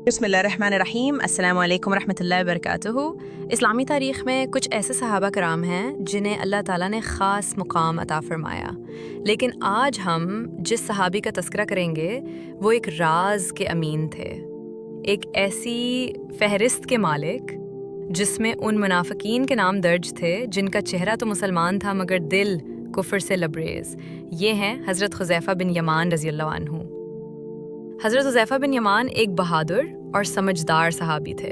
بسم اللہ الرحمن الرحیم، السلام علیکم ورحمۃ اللہ وبرکاتہ۔ اسلامی تاریخ میں کچھ ایسے صحابہ کرام ہیں جنہیں اللہ تعالیٰ نے خاص مقام عطا فرمایا، لیکن آج ہم جس صحابی کا تذکرہ کریں گے وہ ایک راز کے امین تھے، ایک ایسی فہرست کے مالک جس میں ان منافقین کے نام درج تھے جن کا چہرہ تو مسلمان تھا مگر دل کفر سے لبریز۔ یہ ہیں حضرت حذیفہ بن یمان رضی اللہ عنہ۔ حضرت حذیفہ بن یمان ایک بہادر اور سمجھدار صحابی تھے۔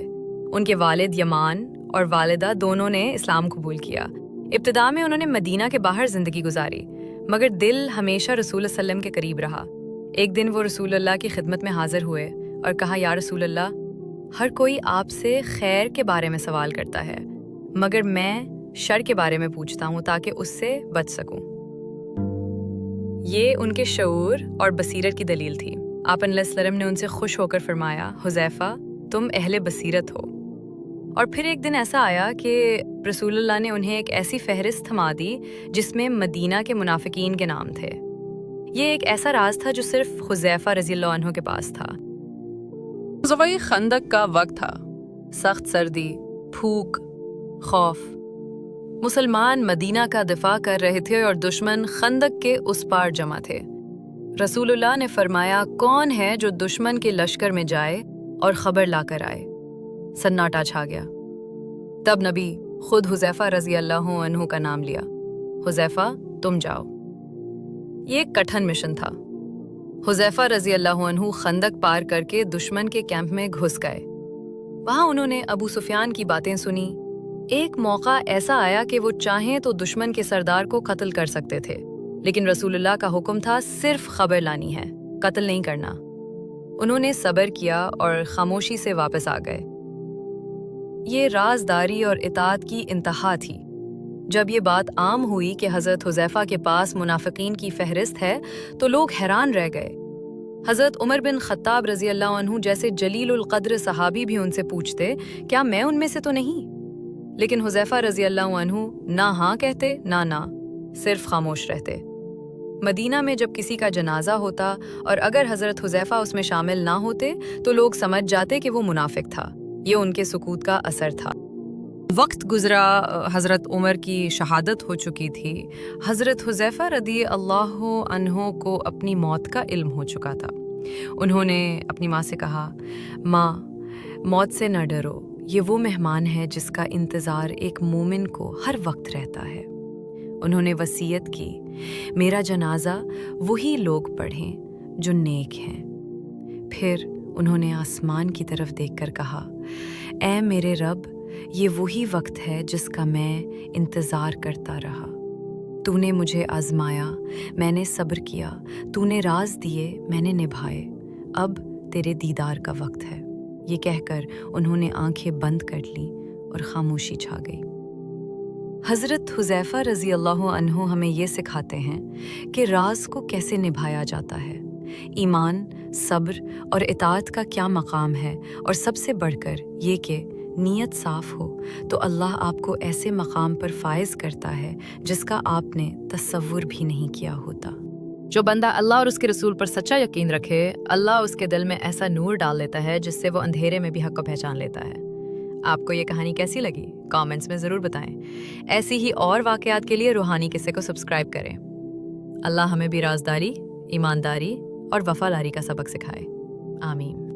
ان کے والد یمان اور والدہ دونوں نے اسلام قبول کیا۔ ابتدا میں انہوں نے مدینہ کے باہر زندگی گزاری، مگر دل ہمیشہ رسول اللہ علیہ وسلم کے قریب رہا۔ ایک دن وہ رسول اللہ کی خدمت میں حاضر ہوئے اور کہا، یا رسول اللہ، ہر کوئی آپ سے خیر کے بارے میں سوال کرتا ہے، مگر میں شر کے بارے میں پوچھتا ہوں تاکہ اس سے بچ سکوں۔ یہ ان کے شعور اور بصیرت کی دلیل تھی۔ آپ علیہ السلام نے ان سے خوش ہو کر فرمایا، حذیفہ تم اہل بصیرت ہو۔ اور پھر ایک دن ایسا آیا کہ رسول اللہ نے انہیں ایک ایسی فہرست تھما دی جس میں مدینہ کے منافقین کے نام تھے۔ یہ ایک ایسا راز تھا جو صرف حذیفہ رضی اللہ عنہ کے پاس تھا۔ غزوہ خندق کا وقت تھا، سخت سردی، بھوک، خوف۔ مسلمان مدینہ کا دفاع کر رہے تھے اور دشمن خندق کے اس پار جمع تھے۔ رسول اللہ نے فرمایا، کون ہے جو دشمن کے لشکر میں جائے اور خبر لا کر آئے؟ سناٹا چھا گیا۔ تب نبی خود حذیفہ رضی اللہ عنہ کا نام لیا، حذیفہ تم جاؤ۔ یہ ایک کٹھن مشن تھا۔ حذیفہ رضی اللہ عنہ خندق پار کر کے دشمن کے کیمپ میں گھس گئے۔ وہاں انہوں نے ابو سفیان کی باتیں سنی۔ ایک موقع ایسا آیا کہ وہ چاہیں تو دشمن کے سردار کو قتل کر سکتے تھے، لیکن رسول اللہ کا حکم تھا صرف خبر لانی ہے، قتل نہیں کرنا۔ انہوں نے صبر کیا اور خاموشی سے واپس آ گئے۔ یہ رازداری اور اطاعت کی انتہا تھی۔ جب یہ بات عام ہوئی کہ حضرت حذیفہ کے پاس منافقین کی فہرست ہے تو لوگ حیران رہ گئے۔ حضرت عمر بن خطاب رضی اللہ عنہ جیسے جلیل القدر صحابی بھی ان سے پوچھتے، کیا میں ان میں سے تو نہیں؟ لیکن حذیفہ رضی اللہ عنہ نہ ہاں کہتے نہ صرف خاموش رہتے۔ مدینہ میں جب کسی کا جنازہ ہوتا اور اگر حضرت حذیفہ اس میں شامل نہ ہوتے تو لوگ سمجھ جاتے کہ وہ منافق تھا۔ یہ ان کے سکوت کا اثر تھا۔ وقت گزرا، حضرت عمر کی شہادت ہو چکی تھی۔ حضرت حذیفہ رضی اللہ عنہ کو اپنی موت کا علم ہو چکا تھا۔ انہوں نے اپنی ماں سے کہا، ماں، موت سے نہ ڈرو، یہ وہ مہمان ہے جس کا انتظار ایک مومن کو ہر وقت رہتا ہے۔ انہوں نے وصیت کی، میرا جنازہ وہی لوگ پڑھیں جو نیک ہیں۔ پھر انہوں نے آسمان کی طرف دیکھ کر کہا، اے میرے رب، یہ وہی وقت ہے جس کا میں انتظار کرتا رہا۔ تو نے مجھے آزمایا، میں نے صبر کیا، تو نے راز دیے، میں نے نبھائے، اب تیرے دیدار کا وقت ہے۔ یہ کہہ کر انہوں نے آنکھیں بند کر لیں اور خاموشی چھا گئی۔ حضرت حذیفہ رضی اللہ عنہ ہمیں یہ سکھاتے ہیں کہ راز کو کیسے نبھایا جاتا ہے، ایمان، صبر اور اطاعت کا کیا مقام ہے، اور سب سے بڑھ کر یہ کہ نیت صاف ہو تو اللہ آپ کو ایسے مقام پر فائز کرتا ہے جس کا آپ نے تصور بھی نہیں کیا ہوتا۔ جو بندہ اللہ اور اس کے رسول پر سچا یقین رکھے، اللہ اس کے دل میں ایسا نور ڈال دیتا ہے جس سے وہ اندھیرے میں بھی حق کو پہچان لیتا ہے۔ آپ کو یہ کہانی کیسی لگی؟ کامنٹس میں ضرور بتائیں۔ ایسی ہی اور واقعات کے لیے روحانی قصے کو سبسکرائب کریں۔ اللہ ہمیں بھی رازداری، ایمانداری اور وفاداری کا سبق سکھائے۔ آمین۔